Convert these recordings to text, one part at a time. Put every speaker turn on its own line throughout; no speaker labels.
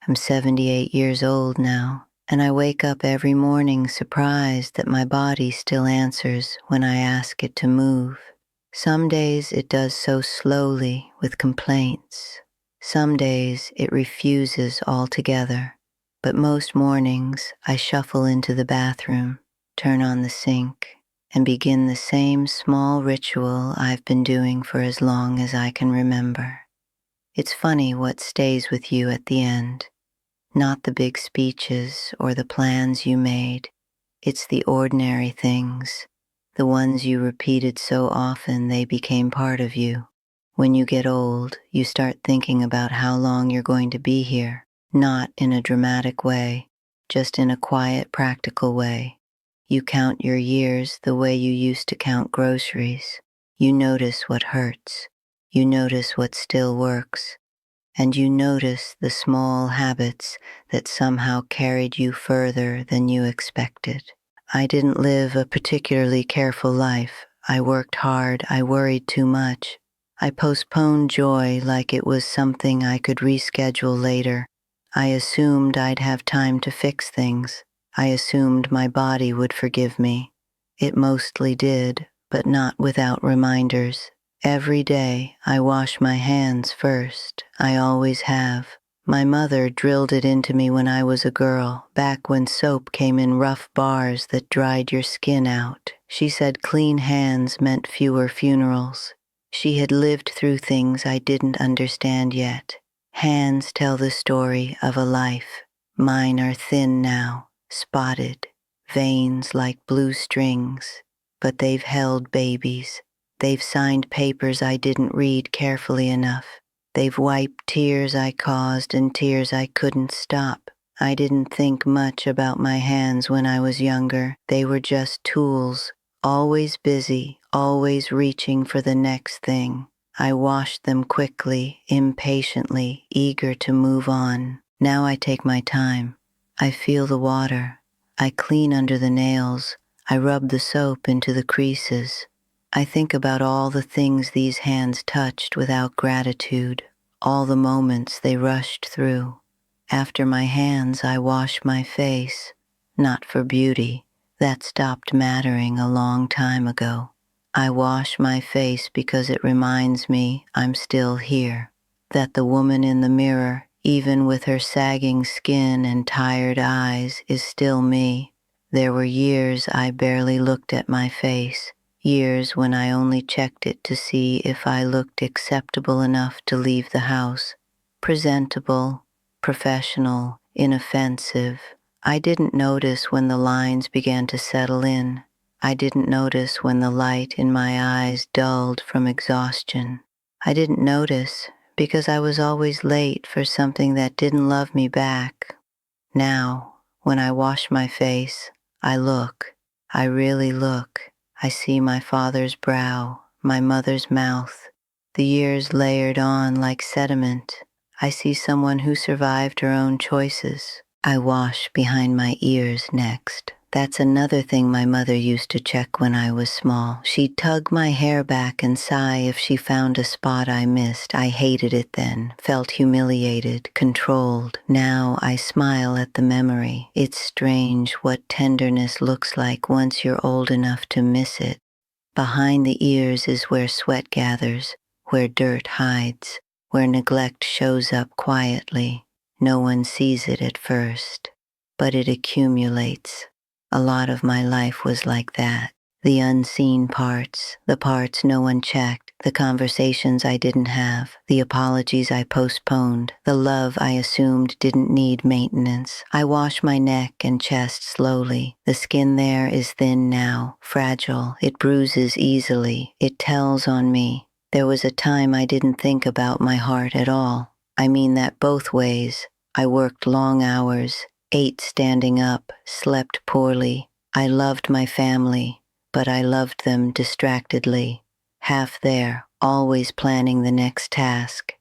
I'm 78 years old now, and I wake up every morning surprised that my body still answers when I ask it to move. Some days it does so slowly with complaints. Some days it refuses altogether. But most mornings I shuffle into the bathroom, turn on the sink, and begin the same small ritual I've been doing for as long as I can remember. It's funny what stays with you at the end. Not the big speeches or the plans you made. It's the ordinary things, the ones you repeated so often they became part of you. When you get old, you start thinking about how long you're going to be here, not in a dramatic way, just in a quiet, practical way. You count your years the way you used to count groceries. You notice what hurts. You notice what still works. And you notice the small habits that somehow carried you further than you expected. I didn't live a particularly careful life. I worked hard. I worried too much. I postponed joy like it was something I could reschedule later. I assumed I'd have time to fix things. I assumed my body would forgive me. It mostly did, but not without reminders. Every day I wash my hands first. I always have. My mother drilled it into me when I was a girl, back when soap came in rough bars that dried your skin out. She said clean hands meant fewer funerals. She had lived through things I didn't understand yet. Hands tell the story of a life. Mine are thin now, spotted, veins like blue strings, but they've held babies. They've signed papers I didn't read carefully enough. They've wiped tears I caused and tears I couldn't stop. I didn't think much about my hands when I was younger. They were just tools, always busy, always reaching for the next thing. I washed them quickly, impatiently, eager to move on. Now I take my time. I feel the water. I clean under the nails. I rub the soap into the creases. I think about all the things these hands touched without gratitude, all the moments they rushed through. After my hands, I wash my face, not for beauty. That stopped mattering a long time ago. I wash my face because it reminds me I'm still here, that the woman in the mirror, even with her sagging skin and tired eyes, is still me. There were years I barely looked at my face. Years when I only checked it to see if I looked acceptable enough to leave the house. Presentable, professional, inoffensive. I didn't notice when the lines began to settle in. I didn't notice when the light in my eyes dulled from exhaustion. I didn't notice because I was always late for something that didn't love me back. Now, when I wash my face, I look. I really look. I see my father's brow, my mother's mouth, the years layered on like sediment. I see someone who survived her own choices. I wash behind my ears next. That's another thing my mother used to check when I was small. She'd tug my hair back and sigh if she found a spot I missed. I hated it then, felt humiliated, controlled. Now I smile at the memory. It's strange what tenderness looks like once you're old enough to miss it. Behind the ears is where sweat gathers, where dirt hides, where neglect shows up quietly. No one sees it at first, but it accumulates. A lot of my life was like that. The unseen parts, the parts no one checked, the conversations I didn't have, the apologies I postponed, the love I assumed didn't need maintenance. I wash my neck and chest slowly. The skin there is thin now, fragile. It bruises easily. It tells on me. There was a time I didn't think about my heart at all. I mean that both ways. I worked long hours, ate standing up, slept poorly. I loved my family, but I loved them distractedly. Half there, always planning the next task.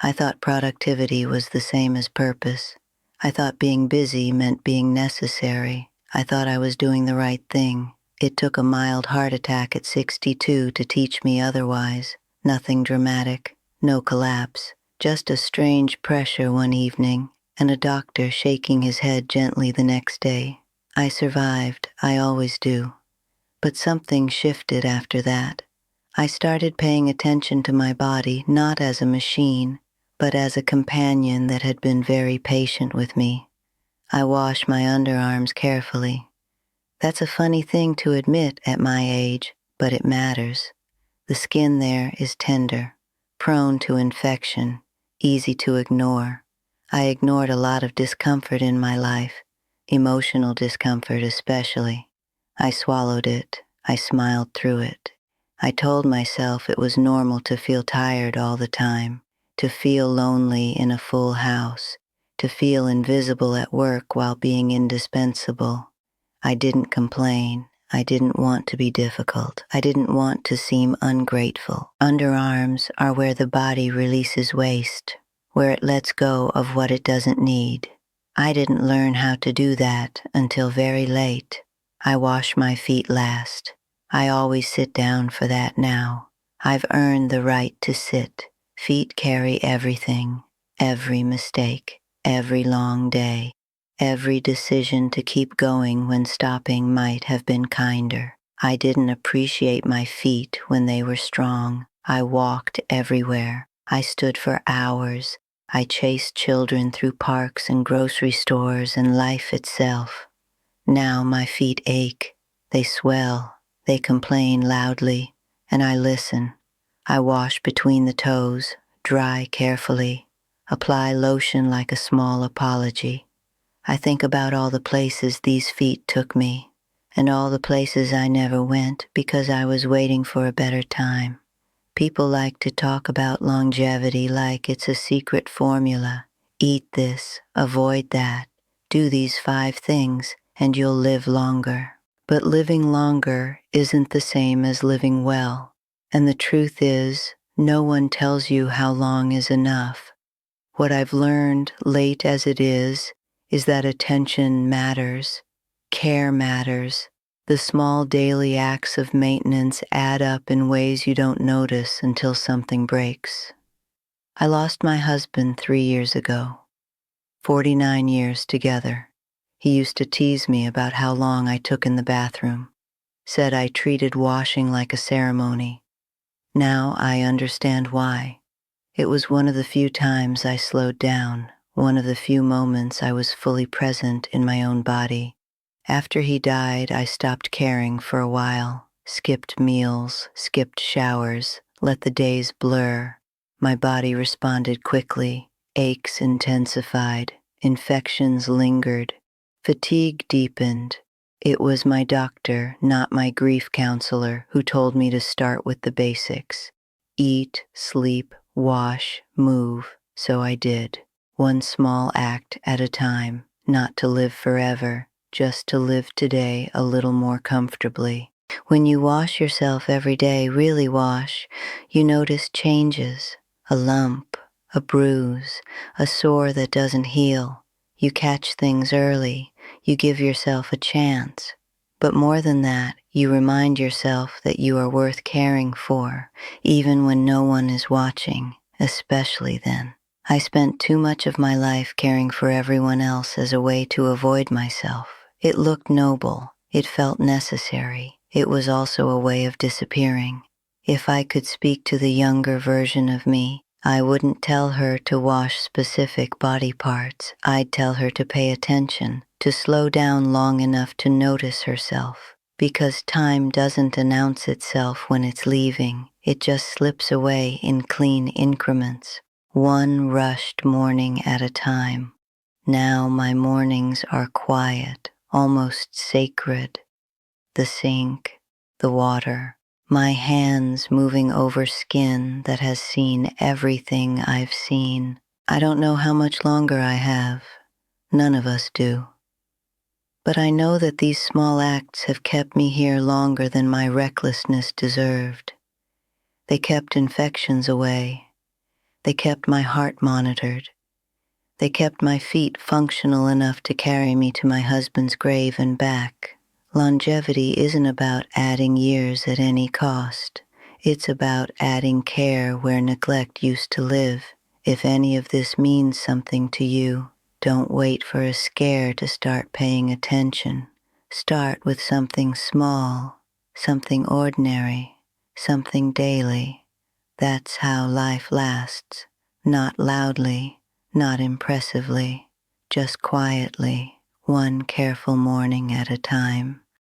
I thought productivity was the same as purpose. I thought being busy meant being necessary. I thought I was doing the right thing. It took a mild heart attack at 62 to teach me otherwise. Nothing dramatic, no collapse, just a strange pressure one evening. and a doctor shaking his head gently the next day. I survived, I always do. But something shifted after that. I started paying attention to my body not as a machine, but as a companion that had been very patient with me. I wash my underarms carefully. That's a funny thing to admit at my age, but it matters. The skin there is tender, prone to infection, easy to ignore. I ignored a lot of discomfort in my life, emotional discomfort especially. I swallowed it. I smiled through it. I told myself it was normal to feel tired all the time, to feel lonely in a full house, to feel invisible at work while being indispensable. I didn't complain. I didn't want to be difficult. I didn't want to seem ungrateful. Underarms are where the body releases waste, where it lets go of what it doesn't need. I didn't learn how to do that until very late. I wash my feet last. I always sit down for that now. I've earned the right to sit. Feet carry everything, every mistake, every long day. Every decision to keep going when stopping might have been kinder. I didn't appreciate my feet when they were strong. I walked everywhere. I stood for hours. I chased children through parks and grocery stores and life itself. Now my feet ache. They swell. They complain loudly. And I listen. I wash between the toes, dry carefully, apply lotion like a small apology. I think about all the places these feet took me, and all the places I never went because I was waiting for a better time. People like to talk about longevity like it's a secret formula. Eat this, avoid that, do these 5 things, and you'll live longer. But living longer isn't the same as living well. And the truth is, no one tells you how long is enough. What I've learned, late as it is that attention matters, care matters. The small daily acts of maintenance add up in ways you don't notice until something breaks. I lost my husband 3 years ago, 49 years together. He used to tease me about how long I took in the bathroom, said I treated washing like a ceremony. Now I understand why. It was one of the few times I slowed down, one of the few moments I was fully present in my own body. After he died, I stopped caring for a while, skipped meals, skipped showers, let the days blur. My body responded quickly, aches intensified, infections lingered, fatigue deepened. It was my doctor, not my grief counselor, who told me to start with the basics. Eat, sleep, wash, move, so I did. One small act at a time, not to live forever, just to live today a little more comfortably. When you wash yourself every day, really wash, you notice changes. A lump, a bruise, a sore that doesn't heal. You catch things early. You give yourself a chance. But more than that, you remind yourself that you are worth caring for, even when no one is watching, especially then. I spent too much of my life caring for everyone else as a way to avoid myself. It looked noble. It felt necessary. It was also a way of disappearing. If I could speak to the younger version of me, I wouldn't tell her to wash specific body parts. I'd tell her to pay attention, to slow down long enough to notice herself. Because time doesn't announce itself when it's leaving. It just slips away in clean increments, one rushed morning at a time. Now my mornings are quiet, almost sacred. The sink, the water, my hands moving over skin that has seen everything I've seen. I don't know how much longer I have. None of us do. But I know that these small acts have kept me here longer than my recklessness deserved. They kept infections away. They kept my heart monitored. They kept my feet functional enough to carry me to my husband's grave and back. Longevity isn't about adding years at any cost. It's about adding care where neglect used to live. If any of this means something to you, Don't wait for a scare to start paying attention. Start with something small, something ordinary, something daily. That's how life lasts. Not loudly, not impressively, just quietly, one careful morning at a time.